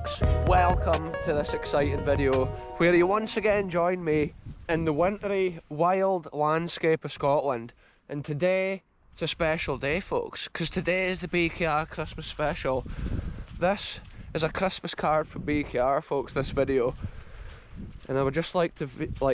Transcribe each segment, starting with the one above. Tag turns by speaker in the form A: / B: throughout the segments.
A: folks, welcome to this exciting video where you once again join me in the wintry wild landscape of Scotland. And today it's a special day, folks, because today is the BKR Christmas special. This is a Christmas card for BKR, folks, this video. And I would just like to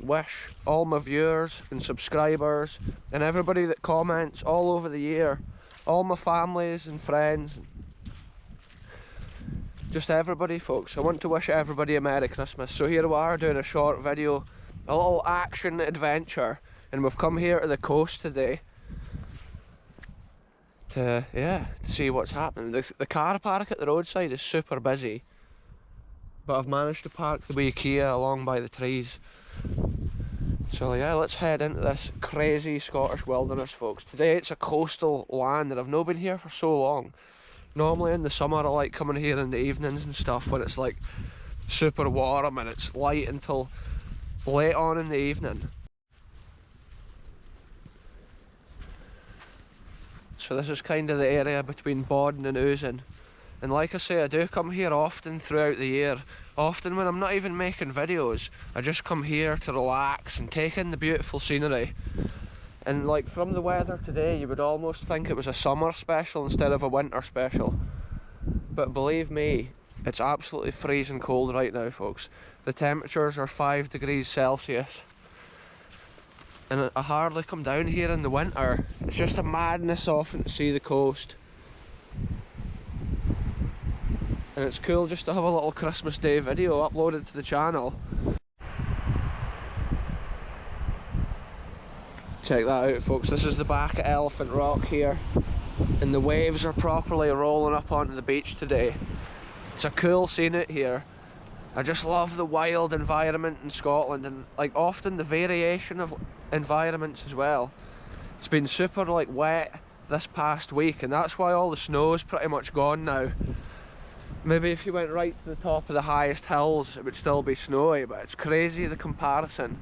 A: wish all my viewers and subscribers and everybody that comments all over the year, all my families and friends, just everybody, folks, I want to wish everybody a Merry Christmas. So here we are doing a short video, a little action adventure, and we've come here to the coast today to see what's happening. The car park at the roadside is super busy, but I've managed to park the wee Kia along by the trees. So yeah, let's head into this crazy Scottish wilderness, folks. Today it's a coastal land and I've not been here for so long. Normally in the summer I like coming here in the evenings and stuff when it's like super warm and it's light until late on in the evening. So this is kind of the area between Bodden and Ousing. And like I say, I do come here often throughout the year. Often when I'm not even making videos, I just come here to relax and take in the beautiful scenery. And like from the weather today, you would almost think it was a summer special instead of a winter special. But believe me, it's absolutely freezing cold right now, folks. The temperatures are 5 degrees Celsius. And I hardly come down here in the winter. It's just a madness often to see the coast. And it's cool just to have a little Christmas Day video uploaded to the channel. Check that out, folks. This is the back of Elephant Rock here, and the waves are properly rolling up onto the beach today. It's a cool scene out here. I just love the wild environment in Scotland, and like often the variation of environments as well. It's been super like wet this past week, and that's why all the snow's pretty much gone now. Maybe if you went right to the top of the highest hills it would still be snowy, but it's crazy the comparison.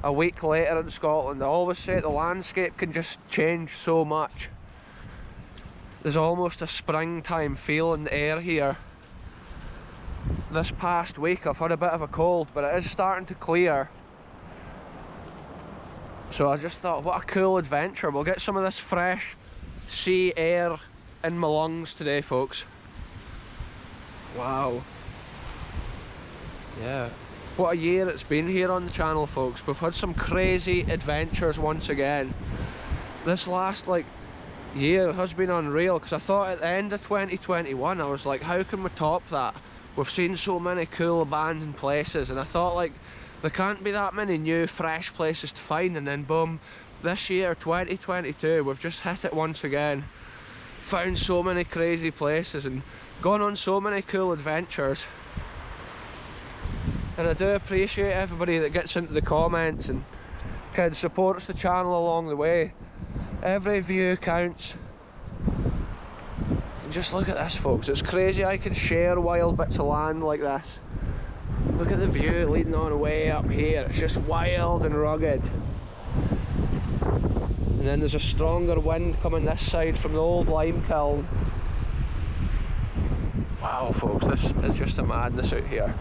A: A week later in Scotland, I always say the landscape can just change so much. There's almost a springtime feel in the air here. This past week I've had a bit of a cold, but it is starting to clear. So I just thought, what a cool adventure. We'll get some of this fresh sea air in my lungs today, folks. Wow. Yeah. What a year it's been here on the channel, folks. We've had some crazy adventures once again. This last year has been unreal, because I thought at the end of 2021 I was like, how can we top that? We've seen so many cool abandoned places, and I thought there can't be that many new fresh places to find, and then boom, this year 2022 we've just hit it once again. Found so many crazy places and gone on so many cool adventures. And I do appreciate everybody that gets into the comments and kind of supports the channel along the way. Every view counts. And just look at this, folks. It's crazy I can share wild bits of land like this. Look at the view leading on way up here. It's just wild and rugged. And then there's a stronger wind coming this side from the old lime kiln. Wow, folks, this is just a madness out here.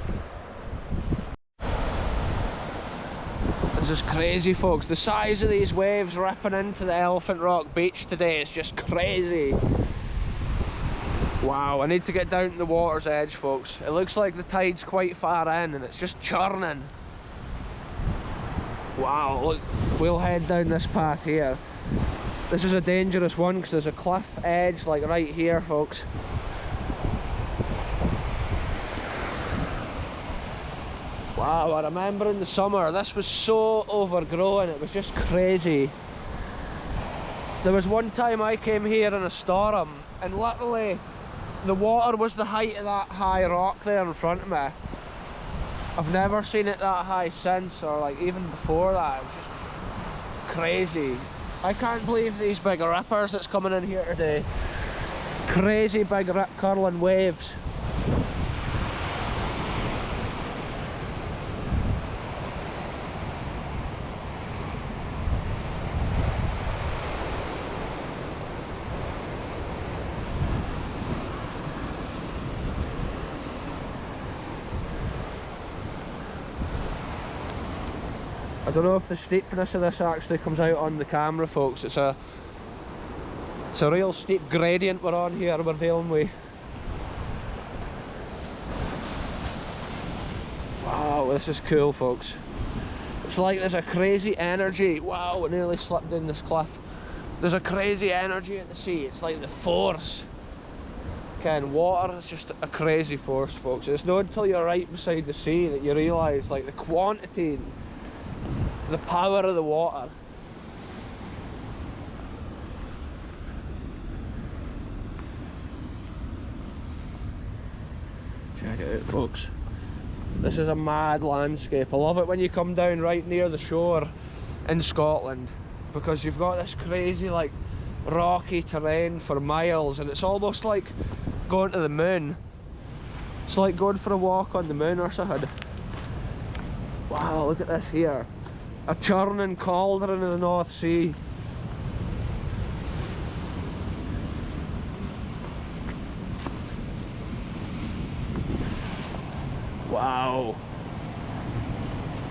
A: This is crazy, folks. The size of these waves ripping into the Elephant Rock beach today is just crazy. Wow, I need to get down to the water's edge, folks. It looks like the tide's quite far in and it's just churning. Wow, look, we'll head down this path here. This is a dangerous one because there's a cliff edge right here, folks. Wow, I remember in the summer this was so overgrown, it was just crazy. There was one time I came here in a storm and literally the water was the height of that high rock there in front of me. I've never seen it that high since, or even before that. It was just crazy. I can't believe these big rippers that's coming in here today. Crazy big curling waves. I don't know if the steepness of this actually comes out on the camera, folks. It's a real steep gradient we're on here, we're dealing with. Wow, this is cool, folks. It's like there's a crazy energy. Wow, I nearly slipped down this cliff. There's a crazy energy at the sea. It's like the force. Ken, water is just a crazy force, folks. It's not until you're right beside the sea that you realise like the quantity, the power of the water. Check it out, folks. This is a mad landscape. I love it when you come down right near the shore in Scotland, because you've got this crazy like rocky terrain for miles, and it's almost like going to the moon. It's like going for a walk on the moon or something. Wow, look at this here. A churning cauldron in the North Sea. Wow.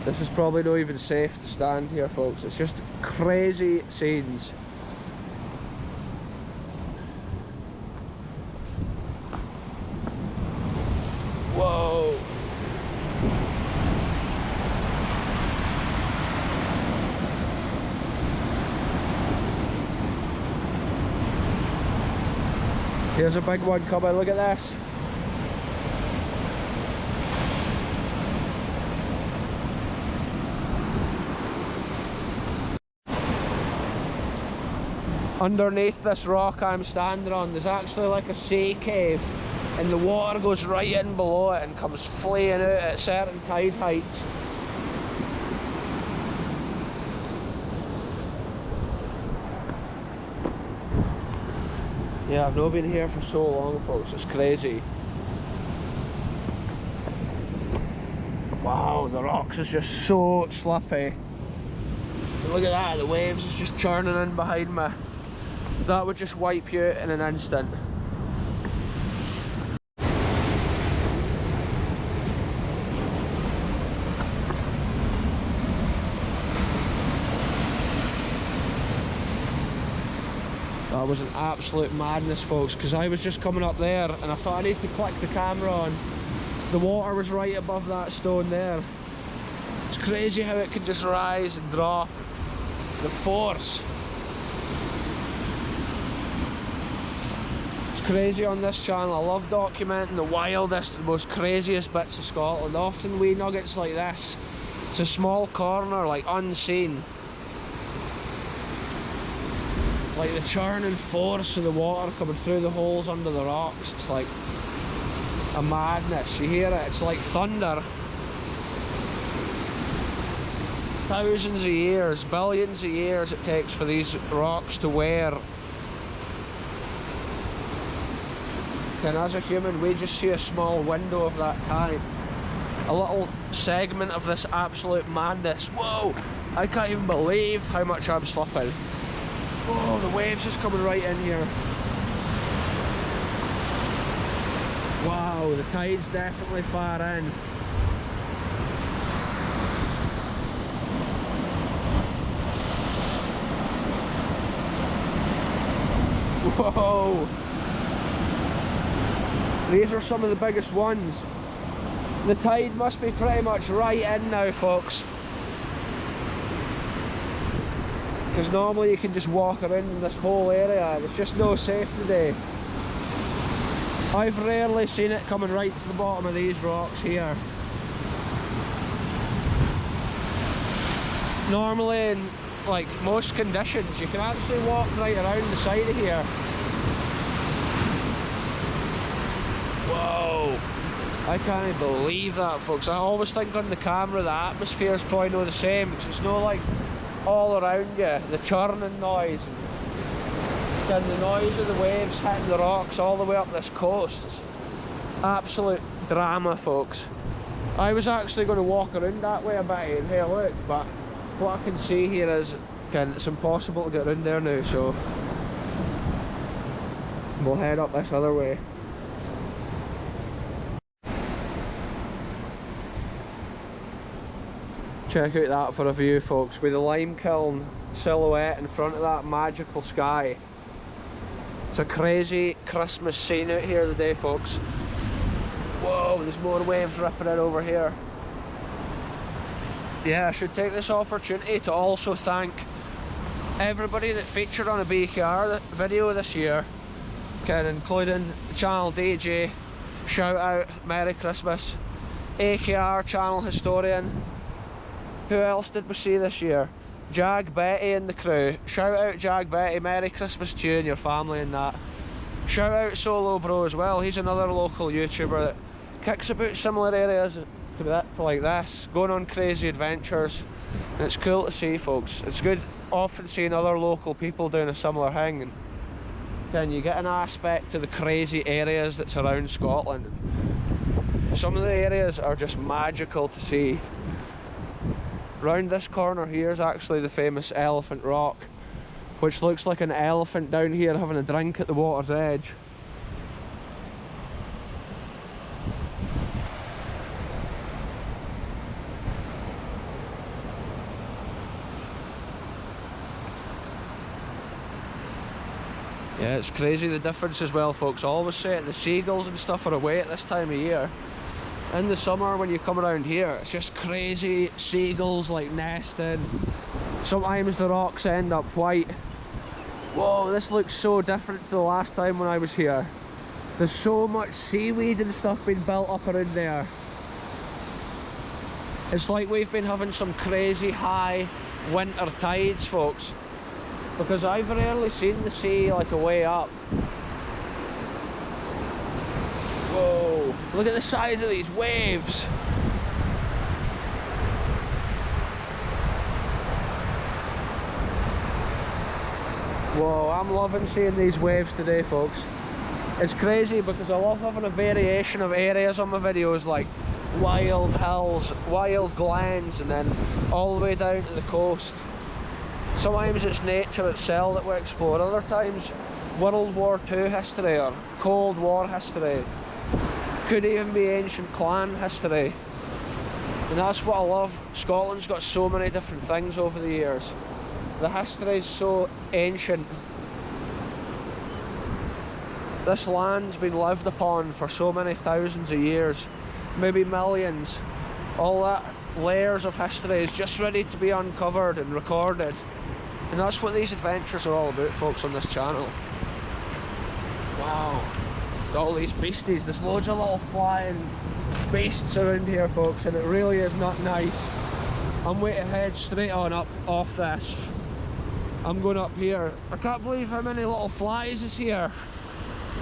A: This is probably not even safe to stand here, folks. It's just crazy scenes. Whoa. Here's a big one coming, look at this. Underneath this rock I'm standing on, there's actually like a sea cave, and the water goes right in below it and comes flaying out at certain tide heights. Yeah, I've not been here for so long, folks. It's crazy. Wow, the rocks is just so slippy. Look at that, the waves is just churning in behind me. That would just wipe you out in an instant. That was an absolute madness, folks, because I was just coming up there and I thought I need to click the camera on. The water was right above that stone there. It's crazy how it can just rise and drop. The force. It's crazy on this channel. I love documenting the wildest and most craziest bits of Scotland. Often wee nuggets like this. It's a small corner, like unseen. Like the churning force of the water coming through the holes under the rocks. It's like a madness. You hear it, it's like thunder. Thousands of years, billions of years it takes for these rocks to wear. And as a human, we just see a small window of that time. A little segment of this absolute madness. Whoa! I can't even believe how much I'm slipping. Whoa, the waves is coming right in here. Wow, the tide's definitely far in. Whoa! These are some of the biggest ones. The tide must be pretty much right in now, folks. Because normally you can just walk around in this whole area. It's just no safe today. I've rarely seen it coming right to the bottom of these rocks here. Normally in like most conditions you can actually walk right around the side of here. Whoa! I can't believe that, folks. I always think on the camera the atmosphere is probably not the same, because it's not like all around you, the churning noise and the noise of the waves hitting the rocks all the way up this coast. It's absolute drama, folks. I was actually going to walk around that way a bit and have a look, but what I can see here is it's impossible to get around there now, so we'll head up this other way. Check out that for a view, folks, with the lime kiln silhouette in front of that magical sky. It's a crazy Christmas scene out here today, folks. Whoa, there's more waves ripping in over here. Yeah, I should take this opportunity to also thank everybody that featured on a BKR video this year, including the channel DJ, shout out, Merry Christmas, AKR channel historian. Who else did we see this year? Jag Betty and the crew. Shout out Jag Betty, Merry Christmas to you and your family and that. Shout out Solo Bro as well, he's another local YouTuber that kicks about similar areas to like this, going on crazy adventures, and it's cool to see, folks. It's good often seeing other local people doing a similar thing, and then you get an aspect to the crazy areas that's around Scotland. Some of the areas are just magical to see. Round this corner here is actually the famous Elephant Rock, which looks like an elephant down here having a drink at the water's edge. Yeah, it's crazy the difference as well, folks. I always say it, the seagulls and stuff are away at this time of year. In the summer when you come around here, it's just crazy seagulls like nesting. Sometimes the rocks end up white. Whoa, this looks so different to the last time when I was here. There's so much seaweed and stuff being built up around there. It's like we've been having some crazy high winter tides, folks, because I've rarely seen the sea like a way up. Whoa, look at the size of these waves. Whoa, I'm loving seeing these waves today, folks. It's crazy because I love having a variation of areas on my videos, like wild hills, wild glens, and then all the way down to the coast. Sometimes it's nature itself that we explore, other times World War II history or Cold War history. Could even be ancient clan history, and that's what I love. Scotland's got so many different things over the years. The history is so ancient. This land's been lived upon for so many thousands of years, maybe millions. All that layers of history is just ready to be uncovered and recorded, and that's what these adventures are all about, folks, on this channel. Wow. All these beasties, there's loads of little flying beasts around here, folks, and it really is not nice. I'm going to head straight on up off this. I'm going up here. I can't believe how many little flies is here.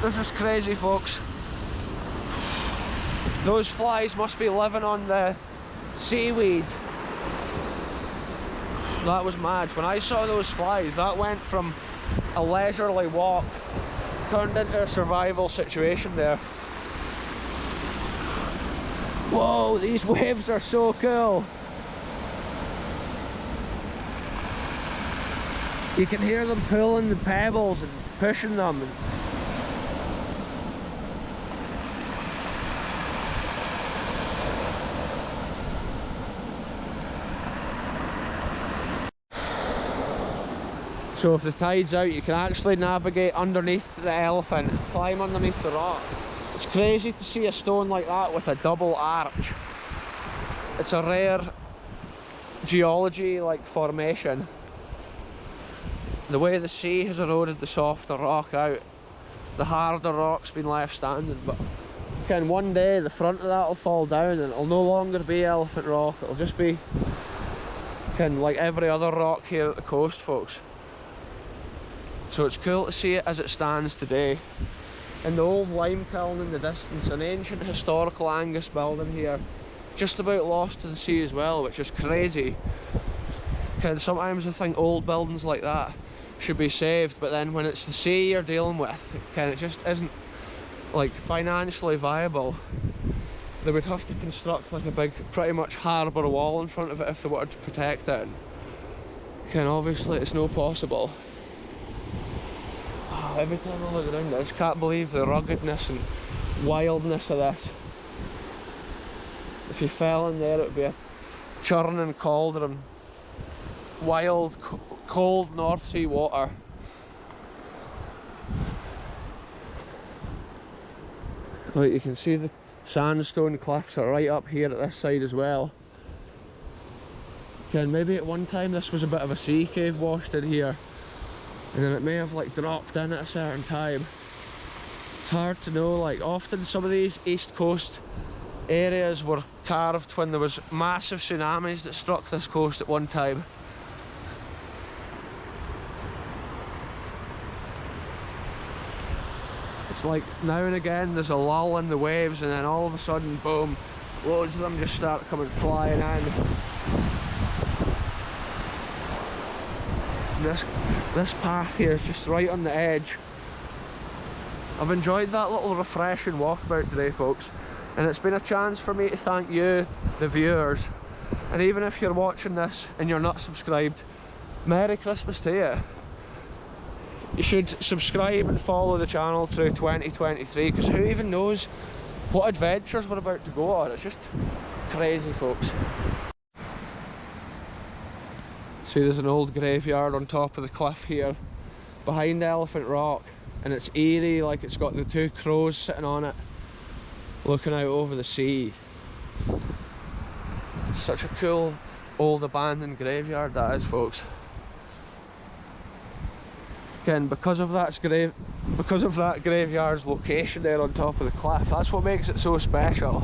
A: This is crazy, folks. Those flies must be living on the seaweed. That was mad. When I saw those flies, that went from a leisurely walk turned into a survival situation there. Whoa, these waves are so cool. You can hear them pulling the pebbles and pushing them. So if the tide's out, you can actually navigate underneath the elephant, climb underneath the rock. It's crazy to see a stone like that with a double arch. It's a rare geology-like formation. The way the sea has eroded the softer rock out, the harder rock's been left standing. But one day the front of that will fall down and it'll no longer be Elephant Rock. It'll just be like every other rock here at the coast, folks. So it's cool to see it as it stands today. And the old lime kiln in the distance, an ancient historical Angus building here, just about lost to the sea as well, which is crazy. Sometimes I think old buildings like that should be saved, but then when it's the sea you're dealing with, it just isn't like financially viable. They would have to construct like a big, pretty much harbour wall in front of it if they wanted to protect it. And obviously it's no possible. Every time I look around, I just can't believe the ruggedness and wildness of this. If you fell in there, it would be a churning cauldron, wild, cold North Sea water. Like you can see the sandstone cliffs are right up here at this side as well. Again, maybe at one time this was a bit of a sea cave washed in here, and then it may have like dropped in at a certain time. It's hard to know. Like often some of these east coast areas were carved when there was massive tsunamis that struck this coast at one time. It's like now and again there's a lull in the waves, and then all of a sudden, boom, loads of them just start coming flying in. This path here is just right on the edge. I've enjoyed that little refreshing walkabout today, folks, and it's been a chance for me to thank you, the viewers. And even if you're watching this and you're not subscribed, Merry Christmas to you. You should subscribe and follow the channel through 2023, because who even knows what adventures we're about to go on. It's just crazy, folks. See, there's an old graveyard on top of the cliff here behind Elephant Rock, and it's eerie, like it's got the two crows sitting on it looking out over the sea. It's such a cool old abandoned graveyard that is, folks. Again, because of that graveyard's location there on top of the cliff, that's what makes it so special.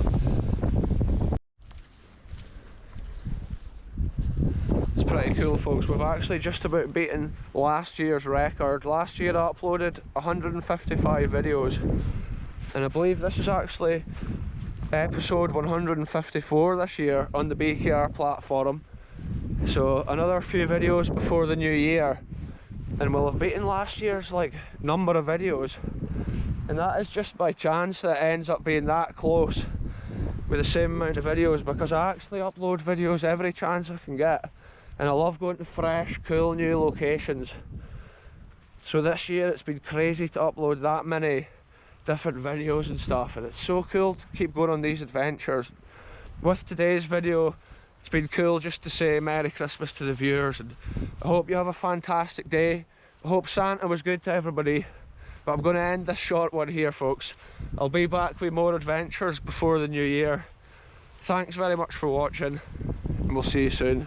A: It's pretty cool, folks. We've actually just about beaten last year's record. Last year I uploaded 155 videos, and I believe this is actually episode 154 this year on the BKR platform. So another few videos before the new year, and we'll have beaten last year's like number of videos, and that is just by chance that it ends up being that close with the same amount of videos, because I actually upload videos every chance I can get, and I love going to fresh, cool new locations. So this year it's been crazy to upload that many different videos and stuff, and it's so cool to keep going on these adventures. With today's video, it's been cool just to say Merry Christmas to the viewers, and I hope you have a fantastic day. I hope Santa was good to everybody, but I'm going to end this short one here, folks. I'll be back with more adventures before the new year. Thanks very much for watching, and we'll see you soon.